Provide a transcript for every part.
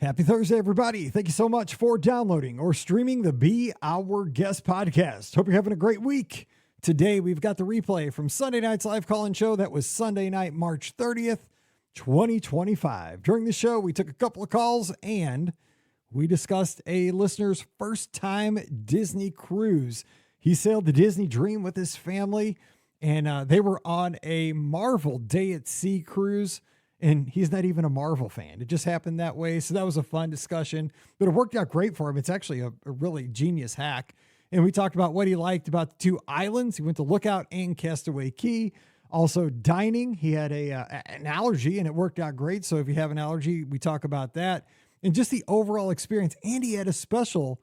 Happy Thursday, everybody. Thank you so much for downloading or streaming the Be Our Guest podcast. Hope you're having a great week. Today, we've got the replay from Sunday night's live call-in show. That was Sunday night, March 30th, 2025. During the show, we took a couple of calls and we discussed a listener's first-time Disney cruise. He sailed the Disney Dream with his family, and they were on a Marvel Day at Sea cruise. And he's not even a Marvel fan. It just happened that way. So that was a fun discussion, but it worked out great for him. It's actually a really genius hack. And we talked about what he liked about the two islands. He went to Lookout and Castaway Cay. Also dining. He had an allergy and it worked out great. So if you have an allergy, we talk about that and just the overall experience. And he had a special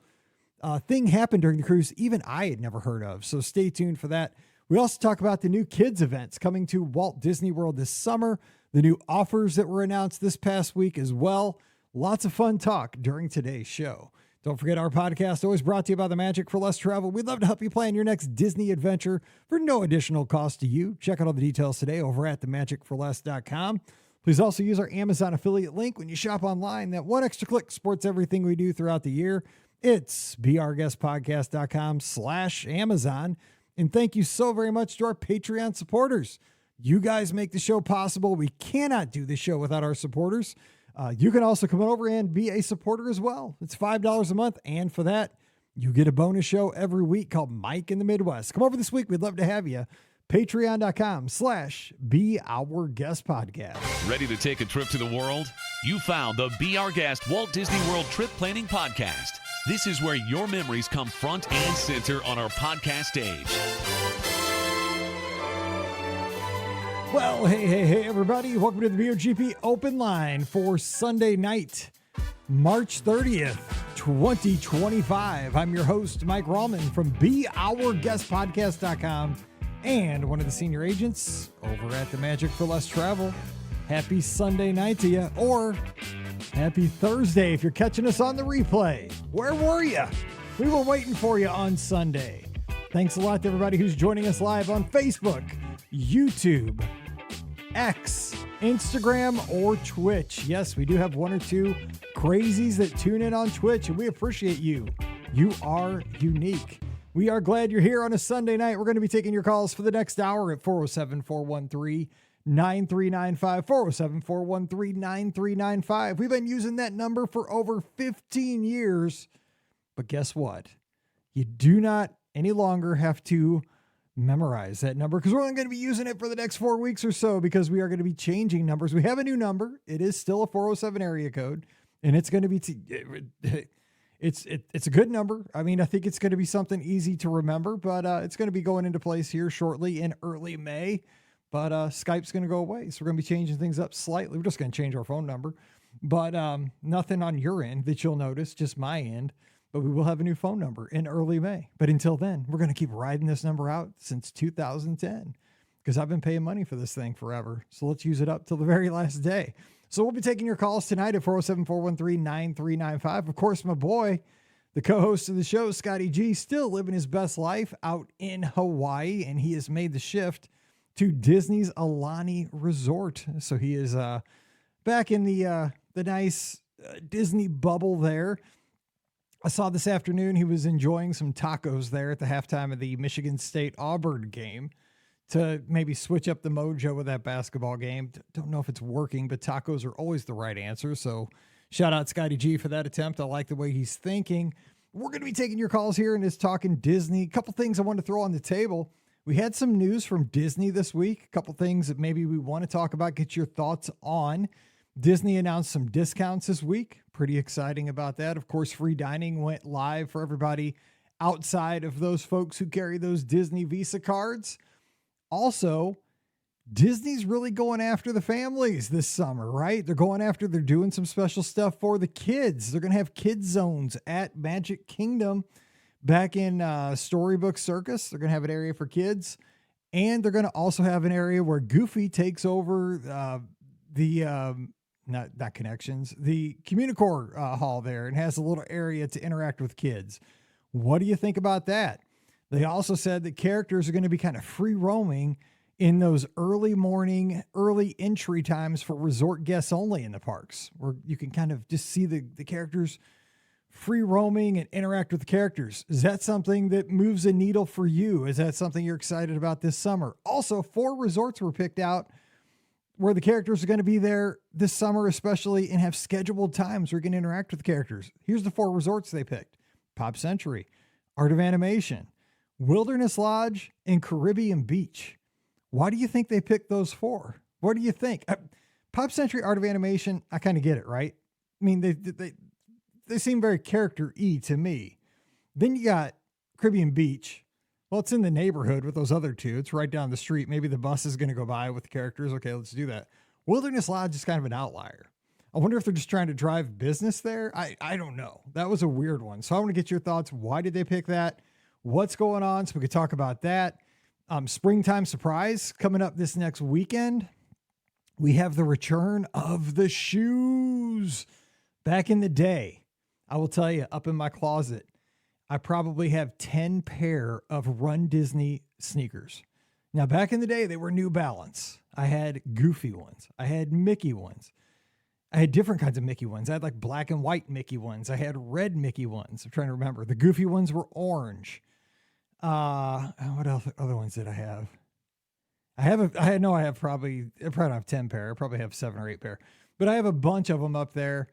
thing happen during the cruise. Even I had never heard of. So stay tuned for that. We also talk about the new kids events coming to Walt Disney World this summer. The new offers that were announced this past week as well. Lots of fun talk during today's show. Don't forget our podcast, always brought to you by the Magic for Less Travel. We'd love to help you plan your next Disney adventure for no additional cost to you. Check out all the details today over at themagicforless.com. Please also use our Amazon affiliate link when you shop online. That one extra click supports everything we do throughout the year. It's beourguestpodcast.com/Amazon. And thank you so very much to our Patreon supporters. You guys make the show possible. We cannot do the show without our supporters. You can also come over and be a supporter as well. It's $5 a month. And for that, you get a bonus show every week called Mike in the Midwest. Come over this week. We'd love to have you. Patreon.com/BeOurGuestPodcast. Ready to take a trip to the world? You found the Be Our Guest Walt Disney World Trip Planning Podcast. This is where your memories come front and center on our podcast stage. Well, hey, everybody. Welcome to the BOGP Open Line for Sunday night, March 30th, 2025. I'm your host, Mike Rallman from BeOurGuestPodcast.com and one of the senior agents over at the Magic for Less Travel. Happy Sunday night to you, or happy Thursday if you're catching us on the replay. Where were you? We were waiting for you on Sunday. Thanks a lot to everybody who's joining us live on Facebook, YouTube, X, Instagram, or Twitch. Yes, we do have one or two crazies that tune in on Twitch, and we appreciate you. You are unique. We are glad you're here on a Sunday night. We're going to be taking your calls for the next hour at 407-413-9395, 407-413-9395. We've been using that number for over 15 years, but guess what? You do not any longer have to memorize that number because we're only going to be using it for the next 4 weeks or so because we are going to be changing numbers. We have a new number. It is still a 407 area code, and it's going to be it's a good number. I mean, I think it's going to be something easy to remember, but it's going to be going into place here shortly in early May. But Skype's going to go away, so we're going to be changing things up slightly. We're just going to change our phone number, but nothing on your end that you'll notice, just my end. But we will have a new phone number in early May. But until then, we're going to keep riding this number out since 2010 because I've been paying money for this thing forever. So let's use it up till the very last day. So we'll be taking your calls tonight at 407-413-9395. Of course, my boy, the co-host of the show, Scotty G, still living his best life out in Hawaii, and he has made the shift to Disney's Aulani Resort. So he is back in the nice Disney bubble there. I saw this afternoon he was enjoying some tacos there at the halftime of the Michigan State Auburn game to maybe switch up the mojo with that basketball game. Don't know if it's working, but tacos are always the right answer. So shout out Scotty G for that attempt. I like the way he's thinking. We're going to be taking your calls here and just talking Disney. A couple things I want to throw on the table. We had some news from Disney this week. A couple things that maybe we want to talk about, get your thoughts on. Disney announced some discounts this week. Pretty exciting about that. Of course, free dining went live for everybody outside of those folks who carry those Disney Visa cards. Also, Disney's really going after the families this summer, right? They're doing some special stuff for the kids. They're going to have kids zones at Magic Kingdom back in Storybook Circus. They're going to have an area for kids. And they're going to also have an area where Goofy takes over not Connections, the Communicore hall there, and has a little area to interact with kids. What do you think about that? They also said that characters are going to be kind of free roaming in those early morning, early entry times for resort guests only in the parks, where you can kind of just see the characters free roaming and interact with the characters. Is that something that moves a needle for you? Is that something you're excited about this summer? Also, 4 resorts were picked out where the characters are going to be there this summer, especially, and have scheduled times where you can interact with the characters. Here's the 4 resorts they picked: Pop Century, Art of Animation, Wilderness Lodge, and Caribbean Beach. Why do you think they picked those 4? What do you think? Pop Century, Art of Animation, I kind of get it, right? I mean, they seem very character-y to me. Then you got Caribbean Beach. Well, it's in the neighborhood with those other 2. It's right down the street. Maybe the bus is going to go by with the characters. Okay, let's do that. Wilderness Lodge is kind of an outlier. I wonder if they're just trying to drive business there. I don't know. That was a weird one. So I want to get your thoughts. Why did they pick that? What's going on? So we could talk about that. Springtime surprise coming up this next weekend. We have the return of the shoes. Back in the day, I will tell you, up in my closet, I probably have 10 pair of Run Disney sneakers. Now, back in the day, they were New Balance. I had Goofy ones. I had Mickey ones. I had different kinds of Mickey ones. I had like black and white Mickey ones. I had red Mickey ones. I'm trying to remember. The Goofy ones were orange. What else? Other ones did I have? I probably don't have 10 pair. I probably have 7 or 8 pair, but I have a bunch of them up there.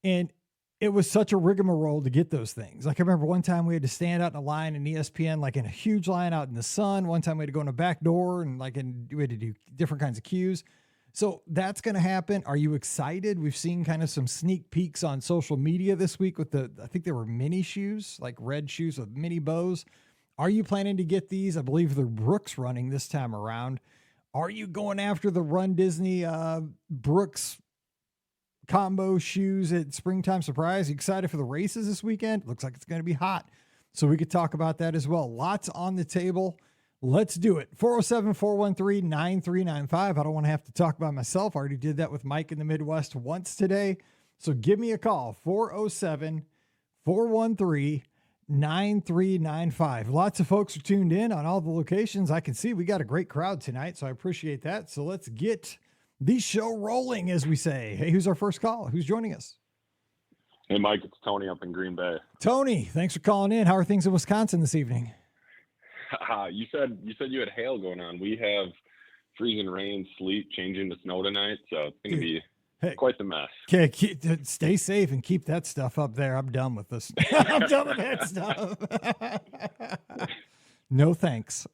And it was such a rigmarole to get those things. Like I remember one time we had to stand out in a line in ESPN, like in a huge line out in the sun. One time we had to go in a back door and we had to do different kinds of queues. So that's going to happen. Are you excited? We've seen kind of some sneak peeks on social media this week with I think they were mini shoes, like red shoes with mini bows. Are you planning to get these? I believe they're Brooks running this time around. Are you going after the Run Disney Brooks combo shoes at Springtime Surprise? You excited for the races this weekend? Looks like it's going to be hot. So we could talk about that as well. Lots on the table. Let's do it. 407-413-9395. I don't want to have to talk by myself. I already did that with Mike in the Midwest once today. So give me a call. 407-413-9395. Lots of folks are tuned in on all the locations. I can see we got a great crowd tonight, so I appreciate that. So let's get the show rolling, as we say. Hey, who's our first call? Who's joining us? Hey, Mike, it's Tony up in Green Bay. Tony, thanks for calling in. How are things in Wisconsin this evening? You said you had hail going on. We have freezing rain, sleet, changing to snow tonight, so it's going to be quite the mess. Okay, stay safe and keep that stuff up there. I'm done with this. I'm done with that stuff. No thanks.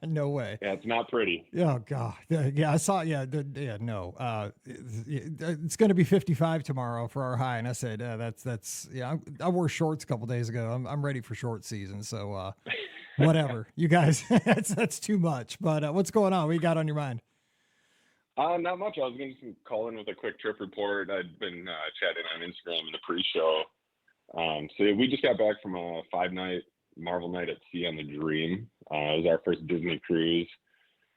No way. Yeah, it's not pretty. Oh God. Yeah, I saw. Yeah, no. It's going to be 55 tomorrow for our high, and I said that's. Yeah, I wore shorts a couple days ago. I'm ready for short season. So whatever, you guys. that's too much. But what's going on? What you got on your mind? Not much. I was going to call in with a quick trip report. I'd been chatting on Instagram in the pre-show. So we just got back from a 5-night Marvel Night at Sea on the Dream. It was our first Disney cruise.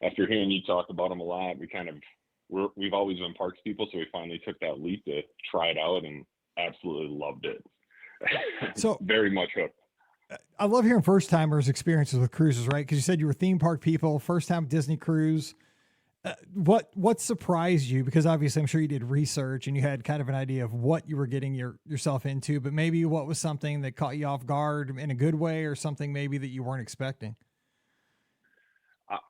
After hearing you talk about them a lot, we've always been parks people, so we finally took that leap to try it out and absolutely loved it. So very much hooked. I love hearing first timers' experiences with cruises, right? Because you said you were theme park people, first time Disney cruise. What surprised you? Because obviously I'm sure you did research and you had kind of an idea of what you were getting yourself into, but maybe what was something that caught you off guard in a good way, or something maybe that you weren't expecting?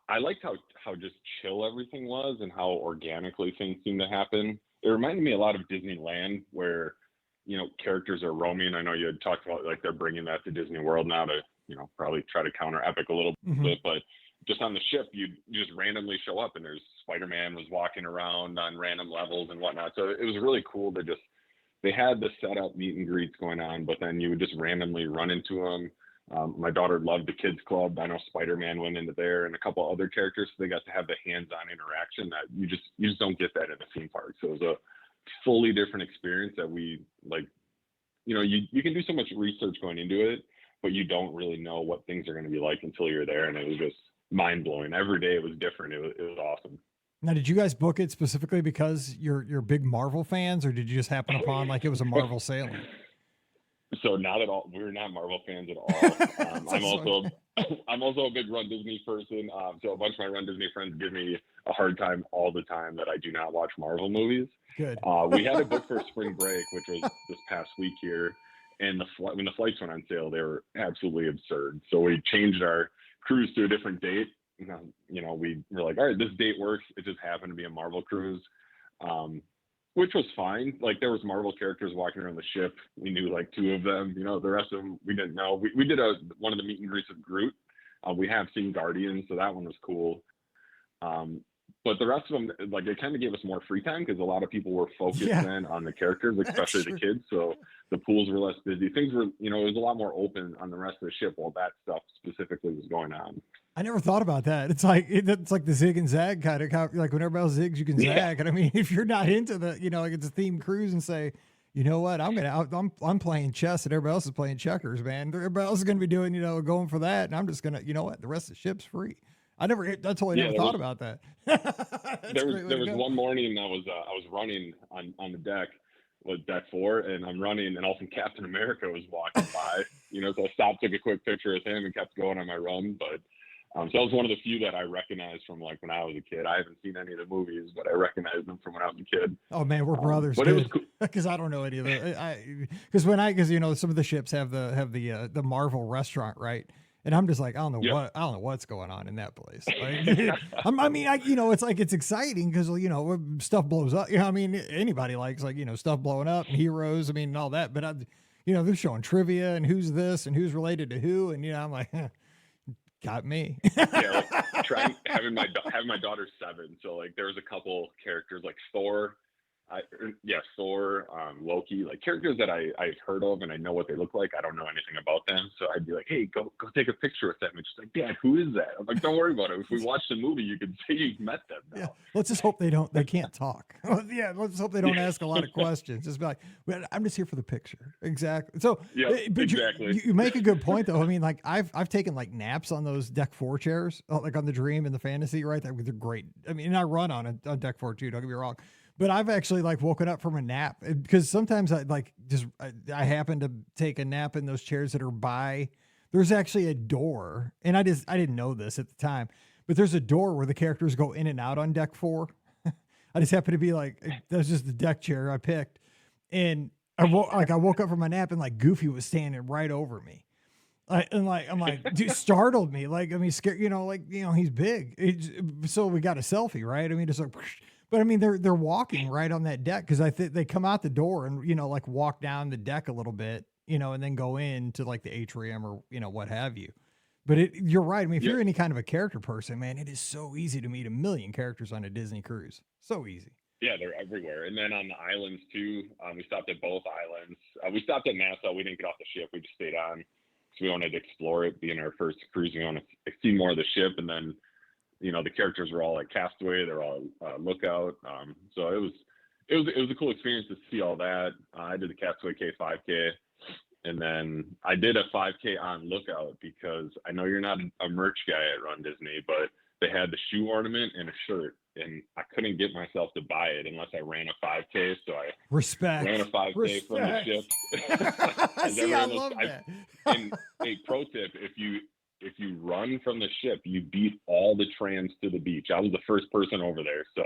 I liked how just chill everything was and how organically things seemed to happen. It reminded me a lot of Disneyland, where, characters are roaming. I know you had talked about like they're bringing that to Disney World now to, probably try to counter Epic a little bit, but just on the ship, you just randomly show up and there's Spider-Man was walking around on random levels and whatnot. So it was really cool to they had the setup meet and greets going on, but then you would just randomly run into them. My daughter loved the kids club. I know Spider-Man went into there and a couple other characters. So they got to have the hands-on interaction that you just don't get that in a theme park. So it was a fully different experience that we you can do so much research going into it, but you don't really know what things are going to be like until you're there. And it was just mind-blowing. Every day it was different. It was awesome. Now, did you guys book it specifically because you're big Marvel fans, or did you just happen upon like it was a Marvel sailing? So now that we're not Marvel fans at all, I'm So also I'm also a big Run Disney person. So a bunch of my Run Disney friends give me a hard time all the time that I do not watch Marvel movies. good. We had a book for spring break, which was this past week here, and when the flights went on sale, they were absolutely absurd. So we changed our cruise to a different date. You know, we were like, all right, this date works. It just happened to be a Marvel cruise. Which was fine. Like there was Marvel characters walking around the ship. We knew like 2 of them. You know, the rest of them we didn't know. We did one of the meet and greets with Groot. We have seen Guardians, so that one was cool. But the rest of them, like they kind of gave us more free time because a lot of people were focused then on the characters, especially the kids. So the pools were less busy. Things were, you know, it was a lot more open on the rest of the ship while that stuff specifically was going on. I never thought about that. It's like the zig and zag kind of like when everybody else zigs, you can zag. And I mean, if you're not into the, you know, like it's a themed cruise and say, you know what, I'm playing chess and everybody else is playing checkers, man. Everybody else is going to be doing, you know, going for that, and I'm just gonna, you know what, the rest of the ship's free. I totally never thought about that. There was one morning I was running on the deck with deck 4, and I'm running, and all of a sudden Captain America was walking by. You know, so I stopped, took a quick picture of him, and kept going on my run. But so that was one of the few that I recognized from like when I was a kid. I haven't seen any of the movies, but I recognized them from when I was a kid. Oh man, we're brothers. But it was cool because I don't know any of the. Because you know, some of the ships have the Marvel restaurant, right? And I'm just like, I don't know what's going on in that place. Like, I mean, you know, it's like, it's exciting because, you know, stuff blows up. You know, I mean, anybody likes like, you know, stuff blowing up and heroes. I mean, and all that. But you know, they're showing trivia and who's this and who's related to who, and you know, I'm like, got me. Yeah, like having my daughter 7, so like there was a couple characters like Thor. Thor, Loki, like characters that I've heard of and I know what they look like. I don't know anything about them, so I'd be like, "Hey, go take a picture with them." And she's like, "Dad, who is that?" I'm like, "Don't worry about it. If we watch the movie, you can say you've met them now." Yeah, let's just hope they can't talk. Yeah, let's hope they don't ask a lot of questions. Just be like, well, "I'm just here for the picture." Exactly. So, but exactly. You make a good point though. I mean, like I've taken like naps on those deck 4 chairs, like on the Dream and the Fantasy, right? They're great. I mean, and I run on deck 4 too. Don't get me wrong. But I've actually like woken up from a nap because sometimes I happen to take a nap in those chairs that are by. There's actually a door, and I didn't know this at the time, but there's a door where the characters go in and out on deck 4. I just happened to be like, that's just the deck chair I picked, and I woke up from my nap and like Goofy was standing right over me. I'm like, dude, startled me. Like, I mean, scared, you know, like, you know, he's big. So we got a selfie, right? I mean, just like. But I mean, they're walking right on that deck because I think they come out the door and, you know, like walk down the deck a little bit, you know, and then go into like the atrium or, you know, what have you. But you're right. I mean, if you're any kind of a character person, man, it is so easy to meet a million characters on a Disney cruise. So easy. Yeah, they're everywhere. And then on the islands too, we stopped at both islands. We stopped at Nassau. We didn't get off the ship. We just stayed on because we wanted to explore it, being our first cruise. We want to see more of the ship, and then. You know, the characters were all like Castaway. They're all Lookout. So it was a cool experience to see all that. I did the Castaway K 5K, and then I did a 5K on Lookout because I know you're not a merch guy at Run Disney, but they had the shoe ornament and a shirt, and I couldn't get myself to buy it unless I ran a 5K. So I ran a 5K from the ship. See, I love that. And a pro tip: if you run from the ship, you beat all the trams to the beach. I was the first person over there. So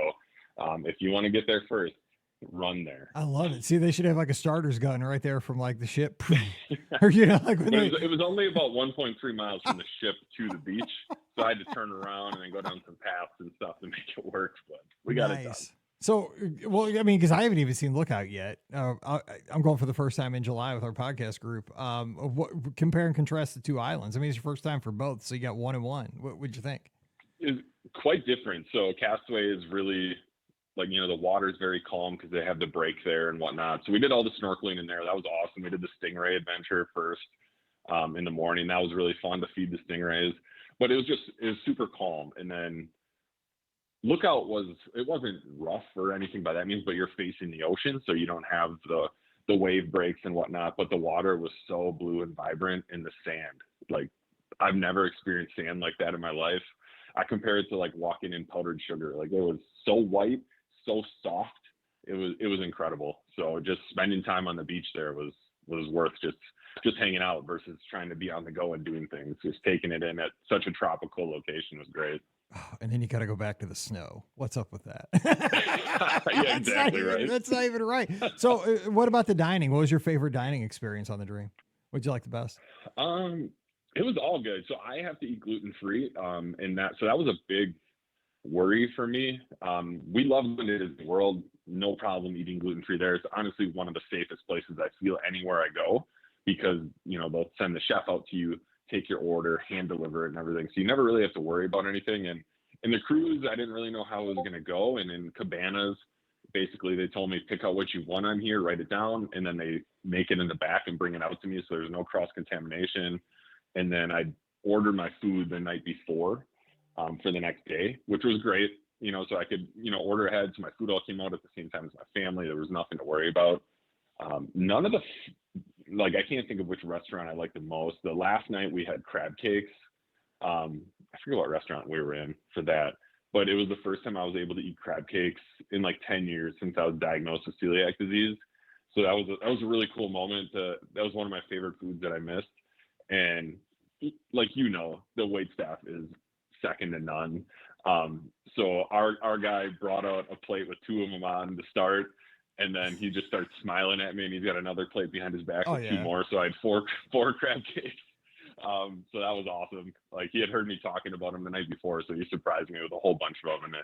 if you want to get there first, run there. I love it. See, they should have like a starter's gun right there from like the ship. Or, you know, like it was only about 1.3 miles from the ship to the beach. So I had to turn around and then go down some paths and stuff to make it work. But we got it done. So, well, I mean, because I haven't even seen Lookout yet. I'm going for the first time in July with our podcast group. Compare and contrast the 2 islands. I mean, it's your first time for both, so you got 1 and 1. What would you think? It's quite different. So Castaway is really like, you know, the water's very calm because they have the break there and whatnot. So we did all the snorkeling in there. That was awesome. We did the stingray adventure first in the morning. That was really fun to feed the stingrays. But it was super calm. And then Lookout it wasn't rough or anything by that means, but you're facing the ocean, so you don't have the wave breaks and whatnot. But the water was so blue and vibrant, in the sand, like I've never experienced sand like that in my life. I compare it to like walking in powdered sugar. Like it was so white, so soft. It was incredible. So just spending time on the beach there was was worth just hanging out versus trying to be on the go and doing things. Just taking it in at such a tropical location was great. Oh, and then you got to go back to the snow. What's up with that? Yeah, exactly right. That's not even right. So what about the dining? What was your favorite dining experience on the Dream? What'd you like the best? It was all good. So I have to eat gluten-free. So that was a big worry for me. We love going to Disney World. No problem eating gluten-free there. It's honestly one of the safest places I feel anywhere I go because, they'll send the chef out to you, take your order, hand deliver it and everything. So you never really have to worry about anything. And in the cruise, I didn't really know how it was going to go. And in cabanas, basically they told me, pick out what you want on here, write it down, and then they make it in the back and bring it out to me. So there's no cross-contamination. And then I'd order my food the night before for the next day, which was great. So I could, order ahead. So my food all came out at the same time as my family. There was nothing to worry about. None of I can't think of which restaurant I liked the most. The last night we had crab cakes. I forget what restaurant we were in for that, but it was the first time I was able to eat crab cakes in 10 years since I was diagnosed with celiac disease. So that was a really cool moment. That was one of my favorite foods that I missed. And the wait staff is second to none. So our guy brought out a plate with two of them on to start, and then he just starts smiling at me, and he's got another plate behind his back with two more. So I had four crab cakes. So that was awesome. He had heard me talking about them the night before, so he surprised me with a whole bunch of them. And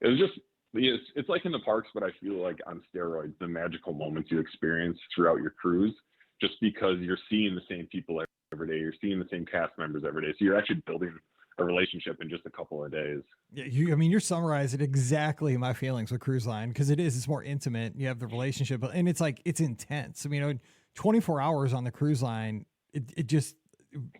it was just, it's like in the parks, but I feel like on steroids, the magical moments you experience throughout your cruise, just because you're seeing the same people every day, you're seeing the same cast members every day. So you're actually building a relationship in just a couple of days. Yeah, you're summarizing exactly my feelings with cruise line, because it's more intimate. You have the relationship, and it's intense. 24 hours on the cruise line, it just,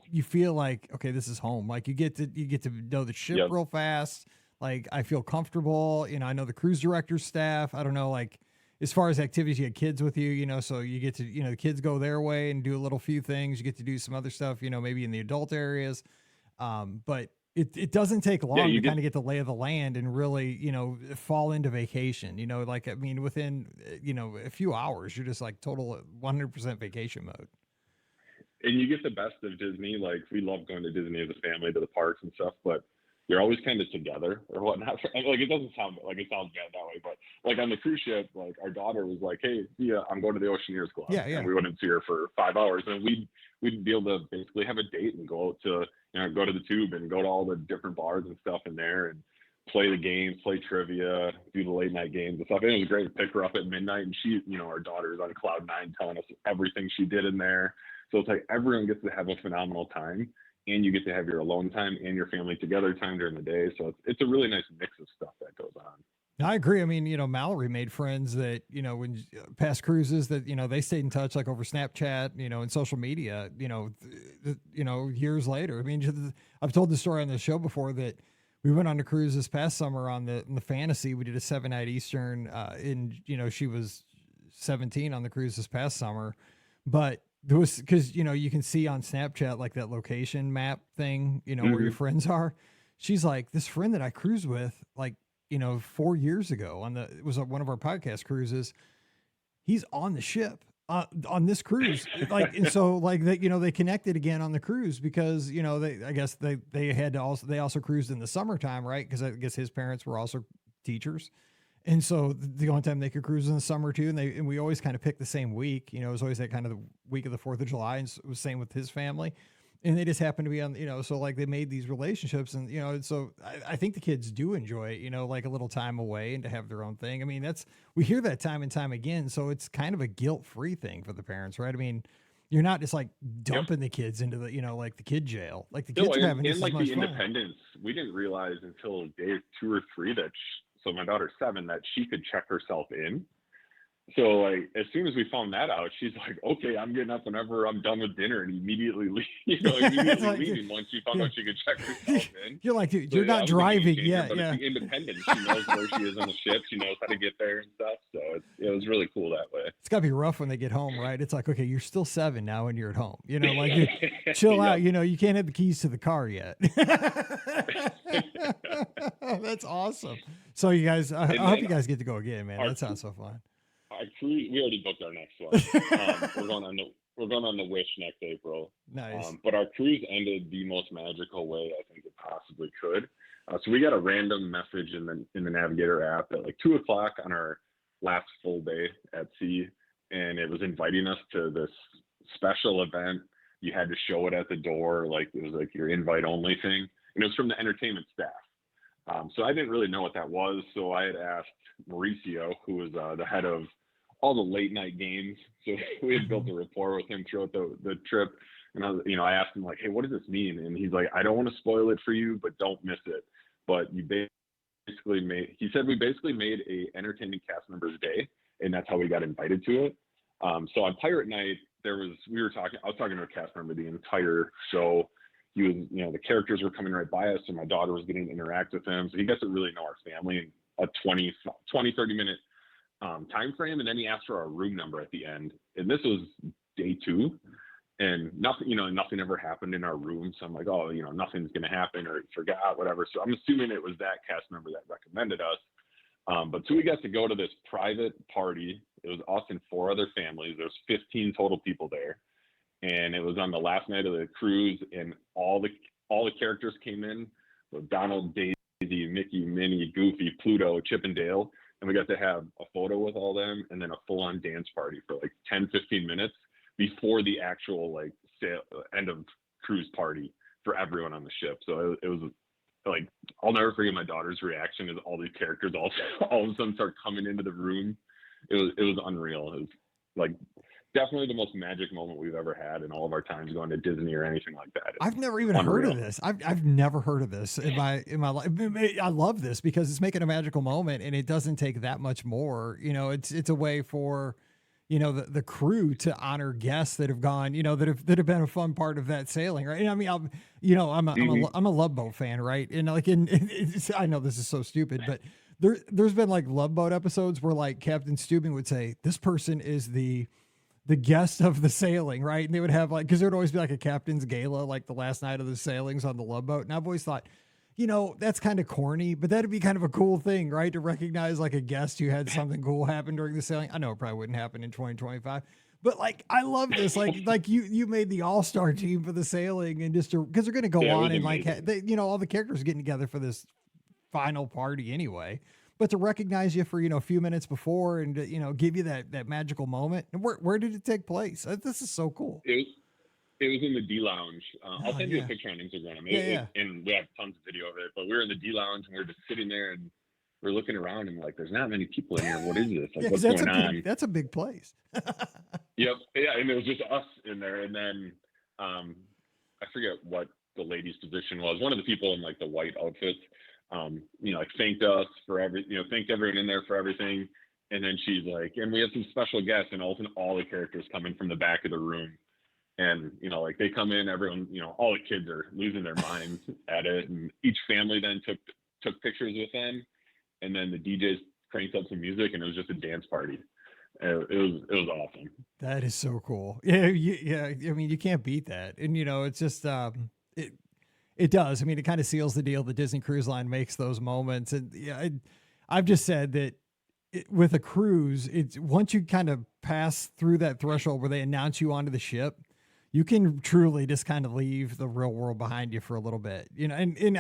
you feel like, okay, this is home. You get to know the ship real fast. I feel comfortable. I know the cruise director staff. I don't know, as far as activities, you had kids with you, so you get to, the kids go their way and do a little few things. You get to do some other stuff, maybe in the adult areas. But it doesn't take long to kind of get the lay of the land and really, fall into vacation, within, a few hours, you're just total 100% vacation mode. And you get the best of Disney. We love going to Disney as a family, to the parks and stuff, but you're always kind of together or whatnot. It doesn't sound like it sounds bad that way, but on the cruise ship, our daughter was like, hey, yeah, I'm going to the Oceaneers Club. Yeah. And we wouldn't see her for 5 hours, and we'd be able to basically have a date and go to, go to the Tube and go to all the different bars and stuff in there and play the games, play trivia, do the late night games and stuff. And it was great to pick her up at midnight, and she, our daughter's on cloud nine telling us everything she did in there. So it's everyone gets to have a phenomenal time, and you get to have your alone time and your family together time during the day. So it's a really nice mix of stuff that goes on. I agree. Mallory made friends that, when past cruises that, they stayed in touch over Snapchat, and social media, years later. I've told the story on the show before that we went on a cruise this past summer on the Fantasy. We did a 7-night Eastern, she was 17 on the cruise this past summer, but there was, because, you can see on Snapchat, that location map thing, where your friends are. She's like, this friend that I cruised with, 4 years ago it was one of our podcast cruises. He's on the ship on this cruise. And so they connected again on the cruise because, they also cruised in the summertime, right? Because I guess his parents were also teachers. And so the only time they could cruise in the summer too. And we always kind of picked the same week, it was always that kind of the week of the 4th of July. And it was same with his family. And they just happened to be on, so they made these relationships, and, so I think the kids do enjoy, a little time away and to have their own thing. We hear that time and time again. So it's kind of a guilt-free thing for the parents, right? You're not just dumping the kids into the, the kid jail. The kids are having just as much the independence. We didn't realize until day 2 or 3 that, so my daughter's 7, that she could check herself in. So as soon as we found that out, she's like, okay, I'm getting up whenever I'm done with dinner, and immediately leave, leaving once she found out she could check herself in. You're like, dude, you're not driving yet. But it's the independence. She knows where she is on the ship. She knows how to get there and stuff. So it was really cool that way. It's gotta be rough when they get home, right? It's okay, you're still 7 now and you're at home, you chill out, you can't have the keys to the car yet. That's awesome. So you guys, I hope you guys get to go again, man. That sounds so fun. Our cruise. We already booked our next one. We're going on the Wish next April. Nice. But our cruise ended the most magical way I think it possibly could. So we got a random message in the Navigator app at like 2:00 on our last full day at sea, and it was inviting us to this special event. You had to show it at the door, like it was like your invite only thing, and it was from the entertainment staff. So I didn't really know what that was, so I had asked Mauricio, who was the head of all the late night games. So we had built a rapport with him throughout the trip, and I asked him like, "Hey, what does this mean?" And he's like, "I don't want to spoil it for you, but don't miss it. But you basically made," he said, "we basically made a entertaining cast member's day, and that's how we got invited to it." So on Pirate Night, I was talking to a cast member the entire show. He was, the characters were coming right by us, and my daughter was getting to interact with him. So he gets to really know our family in a 30 minute time frame. And then he asked for our room number at the end. And this was day 2. And nothing ever happened in our room. So I'm like, oh, nothing's going to happen, or he forgot, whatever. So I'm assuming it was that cast member that recommended us. But so we got to go to this private party. It was us and 4 other families. There was 15 total people there. And it was on the last night of the cruise, and all the characters came in. So Donald, Daisy, Mickey, Minnie, Goofy, Pluto, Chip and Dale. And we got to have a photo with all them, and then a full-on dance party for like 10-15 minutes before the actual end of cruise party for everyone on the ship. So it was like, I'll never forget my daughter's reaction as all these characters all of a sudden start coming into the room. It was unreal. It was like definitely the most magic moment we've ever had in all of our times going to Disney or anything like that. I've never even heard of this. I've never heard of this in my life. I love this because it's making a magical moment, and it doesn't take that much more. It's a way for the crew to honor guests that have gone, that have been a fun part of that sailing, right? And I mean, I'm a Love Boat fan, right? And I know this is so stupid, but there's been like Love Boat episodes where like Captain Stubing would say, this person is the guest of the sailing, right? And they would have because there would always be like a captain's gala, like the last night of the sailings on the Love Boat. And I've always thought, that's kind of corny, but that'd be kind of a cool thing, right? To recognize like a guest who had something cool happen during the sailing. I know it probably wouldn't happen in 2025, but like, I love this. Like you made the all-star team for the sailing, and just because they're going to go on and all the characters getting together for this final party anyway, but to recognize you for, a few minutes before and, give you that magical moment. And where did it take place? This is so cool. It was in the D Lounge. I'll send you a picture on Instagram. And we have tons of video of it, but we were in the D Lounge, and we were just sitting there, and we're looking around, and like, there's not many people in here. What is this? Like, what's going on? That's a big place. Yep. Yeah. And it was just us in there. And then I forget what the lady's position was. One of the people in like the white outfits, thanked us for thanked everyone in there for everything. And then she's like, and we have some special guests, and all the characters come in from the back of the room. And, they come in, everyone, all the kids are losing their minds at it. And each family then took pictures with them. And then the DJs cranked up some music, and it was just a dance party. It was awesome. That is so cool. Yeah. I mean, you can't beat that. And, it's just, it does. I mean, it kind of seals the deal. The Disney Cruise Line makes those moments. And I've just said that with a cruise, it's once you kind of pass through that threshold where they announce you onto the ship, you can truly just kind of leave the real world behind you for a little bit, and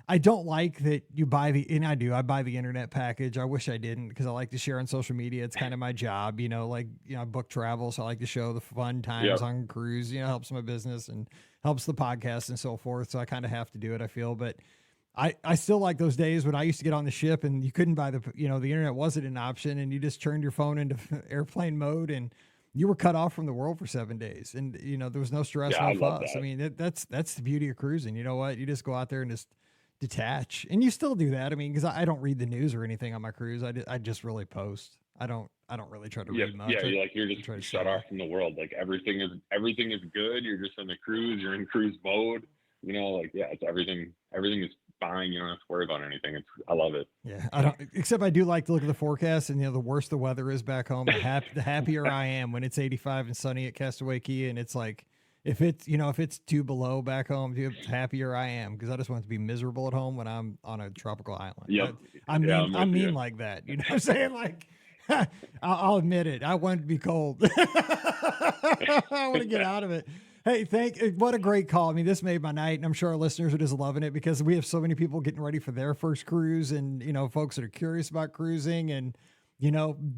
I don't like that you buy I buy the internet package. I wish I didn't, because I like to share on social media. It's kind of my job, I book travel. So I like to show the fun times on cruise, helps my business and helps the podcast and so forth. So I kind of have to do it, I feel, but I still like those days when I used to get on the ship and you couldn't buy the internet wasn't an option, and you just turned your phone into airplane mode and you were cut off from the world for 7 days, and there was no stress, no fuss. I mean, that's the beauty of cruising. You know what? You just go out there and just detach, and you still do that. I mean, because I don't read the news or anything on my cruise. I just really post. I don't really try to read much. Yeah, you're just shut off from the world. Like everything is good. You're just on the cruise. You're in cruise mode. It's everything. Everything is fine. You don't have to worry about anything. I love it. Yeah, I don't. Except I do like to look at the forecast, and the worse the weather is back home, the happier I am when it's 85 and sunny at Castaway Cay, and it's like if it's 2 below back home, the happier I am, because I just want to be miserable at home when I'm on a tropical island. Yep. I mean like that. You know what I'm saying? Like I'll admit it. I want it to be cold. I want to get out of it. Hey, what a great call. I mean, this made my night, and I'm sure our listeners are just loving it because we have so many people getting ready for their first cruise, and folks that are curious about cruising, and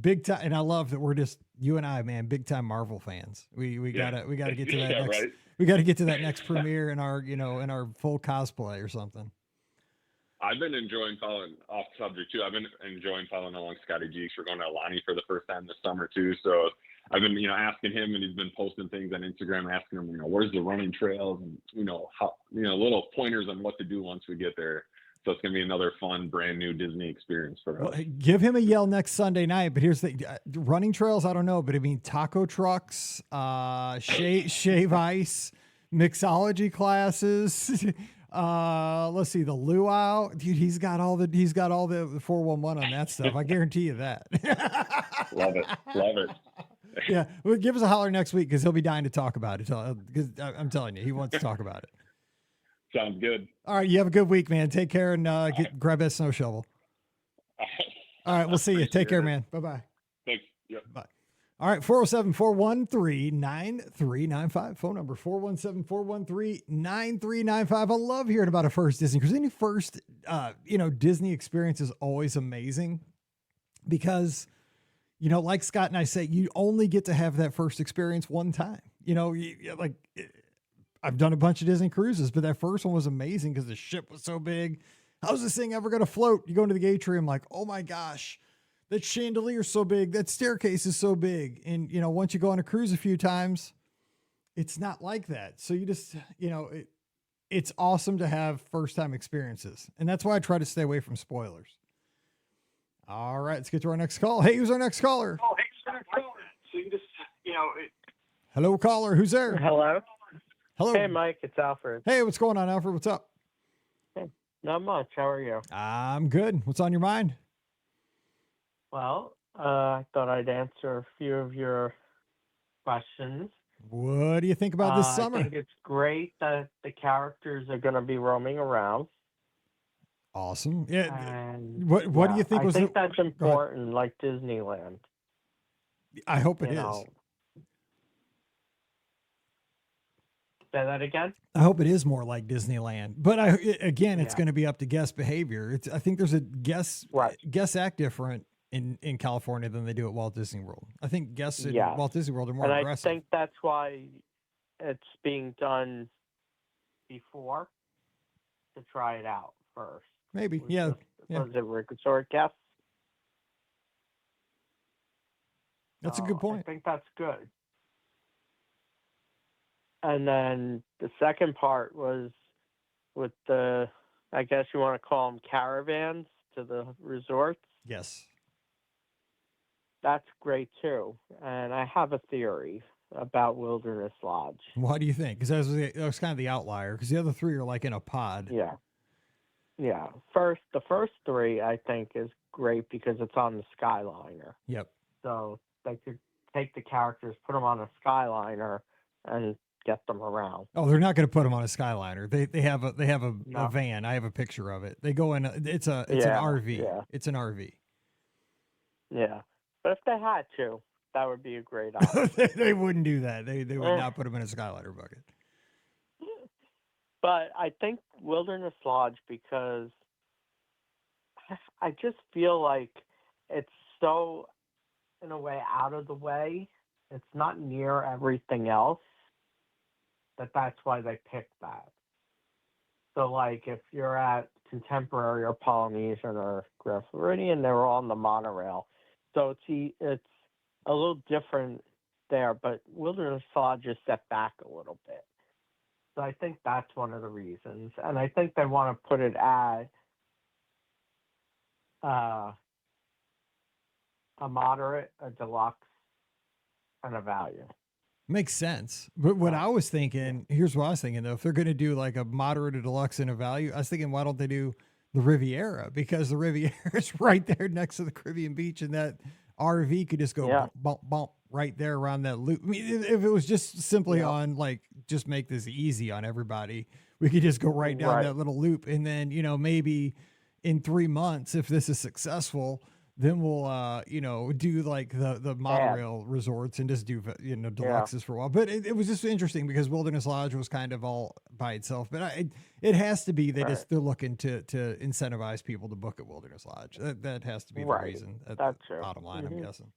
big time. And I love that we're just you and I, man, big time Marvel fans. We gotta get to that next. Right? We got to get to that next premiere in our in our full cosplay or something. I've been enjoying following off subject too. I've been enjoying following along Scotty Geeks. We're going to Alani for the first time this summer too. So I've been, asking him, and he's been posting things on Instagram, asking him, where's the running trails, and how, little pointers on what to do once we get there. So it's going to be another fun, brand new Disney experience for us. Well, give him a yell next Sunday night. But here's the running trails. I don't know, but I mean, taco trucks, shave ice, mixology classes. Let's see, the luau, dude. He's got all the 411 on that stuff. I guarantee you that. Love it. Yeah, well, give us a holler next week because he'll be dying to talk about it. Because I'm telling you, he wants to talk about it. Sounds good. All right, you have a good week, man. Take care and grab that snow shovel. All right, we'll see you. Take care, man. Bye-bye. Thanks. Yep. Bye. All right, 407-413-9395. Phone number 417-413-9395. I love hearing about a first Disney cruise. Any first, Disney experience is always amazing because, like Scott and I say, you only get to have that first experience one time. I've done a bunch of Disney cruises, but that first one was amazing because the ship was so big. How's this thing ever going to float? You go into the atrium like, oh my gosh, that chandelier is so big. That staircase is so big. And, once you go on a cruise a few times, it's not like that. So you just, it's awesome to have first time experiences. And that's why I try to stay away from spoilers. All right, let's get to our next call. Hey, who's our next caller? So you just, Hello, caller. Who's there? Hello. Hello. Hey, Mike. It's Alfred. Hey, what's going on, Alfred? What's up? Hey, not much. How are you? I'm good. What's on your mind? Well, I thought I'd answer a few of your questions. What do you think about this summer? I think it's great that the characters are going to be roaming around. Awesome. Yeah. And what do you think I think that's important, like Disneyland. I hope it is. Say that again? I hope it is more like Disneyland. But it's going to be up to guest behavior. I think there's a guest act different in California than they do at Walt Disney World. I think guests at Walt Disney World are more aggressive. I think that's why it's being done before to try it out first. Maybe, Was it resort guests? That's a good point. I think that's good. And then the second part was with the, I guess you want to call them caravans to the resorts. Yes. That's great too. And I have a theory about Wilderness Lodge. Why do you think? Because that was kind of the outlier because the other three are like in a pod. Yeah. Yeah. The first three, I think, is great because it's on the Skyliner. Yep. So they could take the characters, put them on a Skyliner, and get them around. Oh, they're not going to put them on a Skyliner. They have a van. I have a picture of it. They go in. It's an RV. Yeah. It's an RV. Yeah, but if they had to, that would be a great option. They wouldn't do that. They would not put them in a Skyliner bucket. But I think Wilderness Lodge, because I just feel like it's so, in a way, out of the way. It's not near everything else. That's why they picked that. So, like, if you're at Contemporary or Polynesian or Grand Floridian, they're all on the monorail. So it's a little different there, but Wilderness Lodge is set back a little bit. So I think that's one of the reasons. And I think they want to put it at a moderate, a deluxe, and a value. Makes sense. But what I was thinking, here's what I was thinking though, if they're going to do like a moderate, a deluxe, and a value, I was thinking, why don't they do the Riviera? Because the Riviera is right there next to the Caribbean beach, and that RV could just go bump, bump right there around that loop. I mean, if it was just simply on like, just make this easy on everybody, we could just go right down that little loop. And then, maybe in 3 months, if this is successful, Then we'll, do like the monorail resorts and just do, deluxes for a while. But it was just interesting because Wilderness Lodge was kind of all by itself. But it has to be that they're looking to incentivize people to book at Wilderness Lodge. That has to be the reason. That's true. Bottom line, I'm guessing.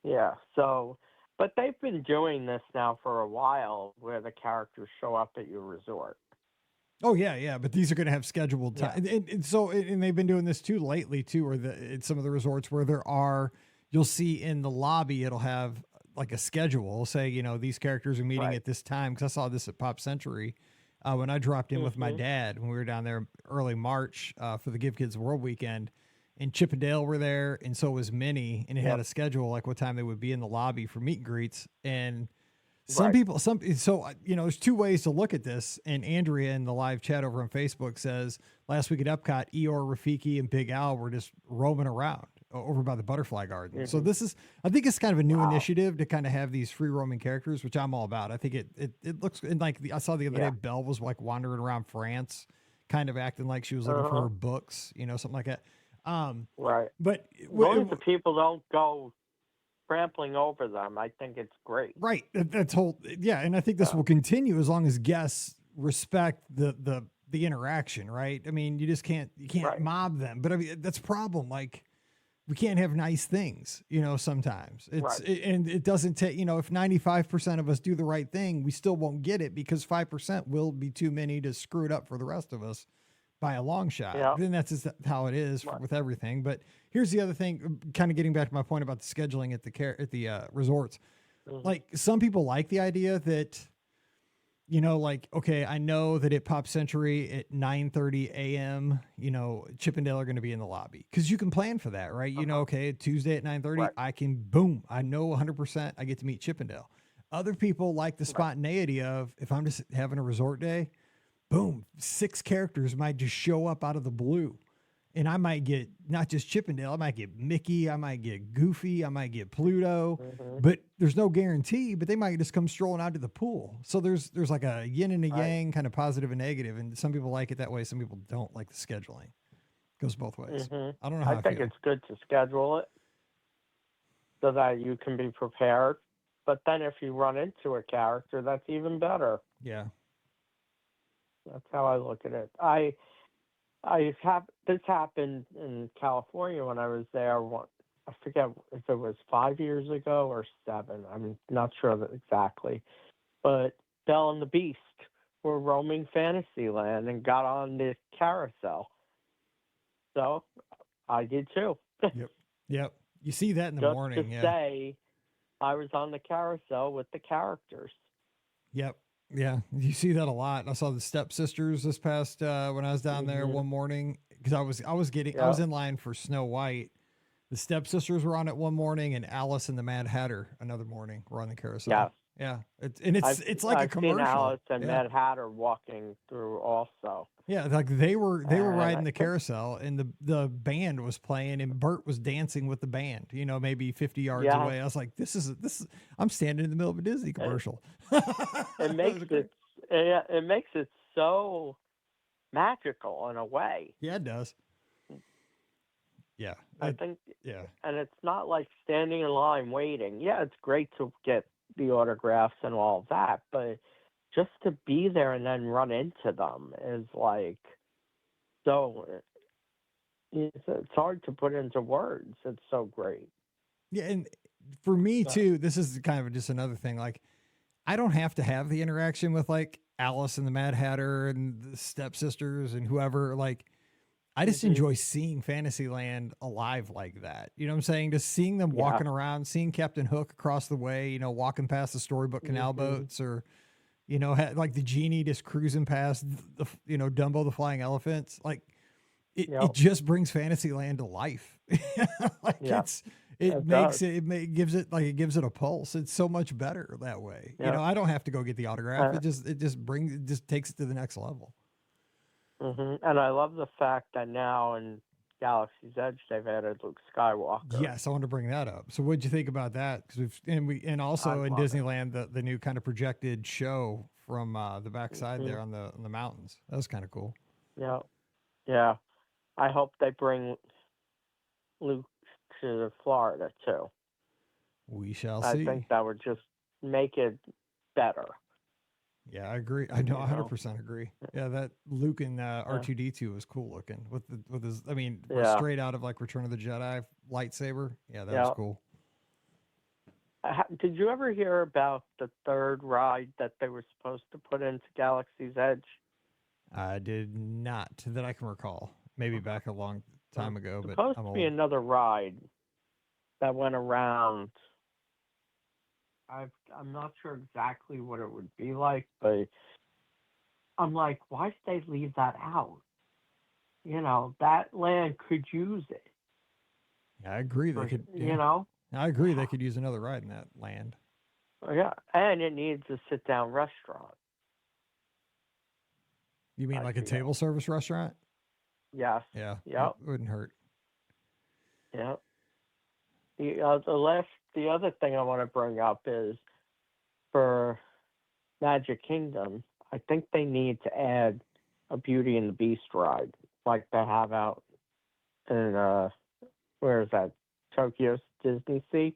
Yeah. So, but they've been doing this now for a while, where the characters show up at your resort. Oh yeah, but these are going to have scheduled time, and they've been doing this too lately too, or at some of the resorts where you'll see in the lobby it'll have like a schedule, say these characters are meeting at this time. Because I saw this at Pop Century when I dropped in with my dad when we were down there early March for the Give Kids World Weekend, and Chip and Dale were there, and so was Minnie, and it had a schedule like what time they would be in the lobby for meet and greets. And there's two ways to look at this. And Andrea in the live chat over on Facebook says last week at Epcot, Eeyore, Rafiki, and Big Al were just roaming around over by the Butterfly Garden. So I think it's kind of a new initiative to kind of have these free roaming characters, which I'm all about. I think it looks like I saw the other day, Belle was like wandering around France, kind of acting like she was looking for her books, something like that. But as long as the people don't go trampling over them, I think it's great. Right. And I think this will continue as long as guests respect the interaction, right? I mean, you can't mob them, but I mean, that's a problem. Like, we can't have nice things, sometimes and it doesn't take, if 95% of us do the right thing, we still won't get it because 5% will be too many to screw it up for the rest of us by a long shot. Then that's just how it is with everything. But here's the other thing, kind of getting back to my point about the scheduling at the resorts. Like, some people like the idea that, okay, I know that at Pop Century at 9:30 a.m., Chip and Dale are going to be in the lobby, because you can plan for that, right? Okay, Tuesday at 9:30, I know 100% I get to meet Chip and Dale. Other people like the spontaneity of, if I'm just having a resort day, boom, 6 characters might just show up out of the blue. And I might get not just Chip and Dale, I might get Mickey, I might get Goofy, I might get Pluto, but there's no guarantee, but they might just come strolling out to the pool. So there's like a yin and a yang, kind of positive and negative. And some people like it that way. Some people don't like the scheduling. It goes both ways. I don't know how I think it's good to schedule it so that you can be prepared. But then if you run into a character, that's even better. Yeah. That's how I look at it. This happened in California when I was there. I forget if it was 5 years ago or 7. I'm not sure exactly. But Belle and the Beast were roaming Fantasyland and got on the carousel. So I did too. Yep. You see that in the morning. Just to say, I was on the carousel with the characters. Yep. Yeah, you see that a lot. I saw the Stepsisters this past when I was down there one morning, because I was in line for Snow White. The Stepsisters were on it one morning, and Alice and the Mad Hatter another morning were on the carousel. Yeah, it's like a commercial. I've seen Alice and Mad Hatter walking through also. Yeah, like they were riding the carousel, and the band was playing, and Bert was dancing with the band. Maybe 50 yards away. I was like, this is. I'm standing in the middle of a Disney commercial. It makes it so magical in a way. Yeah, it does. Yeah, I think. Yeah, and it's not like standing in line waiting. Yeah, it's great to get the autographs and all of that, but just to be there and then run into them is like, so it's hard to put into words. It's so great. Yeah, and for me too, this is kind of just another thing. Like, I don't have to have the interaction with like Alice and the Mad Hatter and the Stepsisters and whoever. Like, I just enjoy seeing Fantasyland alive like that. You know what I'm saying? Just seeing them walking around, seeing Captain Hook across the way, walking past the Storybook Canal boats, or, like the genie just cruising past the, Dumbo the Flying Elephants. Like, it just brings Fantasyland to life. It gives it a pulse. It's so much better that way. I don't have to go get the autograph. It just takes it to the next level. And I love the fact that now in Galaxy's Edge they've added Luke Skywalker. Yes, I want to bring that up. So, what'd you think about that? And also in Disneyland the new kind of projected show from the backside there on the mountains. That was kind of cool. Yeah. I hope they bring Luke structured in Florida too. We shall I see. think that would just make it better. Yeah, I agree. I know, You know? 100% agree. Yeah, that Luke and R2D2 was cool looking with his. I mean, we're Yeah. straight out of like Return of the Jedi lightsaber. Yeah, that Yeah. was cool. Did you ever hear about the third ride that they were supposed to put into Galaxy's Edge? I did not that I can recall. Maybe back a long time ago, but Supposed I'm to old. be another ride that went around. I'm not sure exactly what it would be like, but I'm like, why did they leave that out? You know, that land could use it. Yeah, I agree. They could. Yeah. You know? I agree. They could use another ride in that land. Yeah, and it needs a sit-down restaurant. You mean I like a feel. table service restaurant? Yes. Yeah. Yep. It wouldn't hurt. Yep. The other thing I want to bring up is for Magic Kingdom, I think they need to add a Beauty and the Beast ride like they have out in where is that? Tokyo Disney Sea.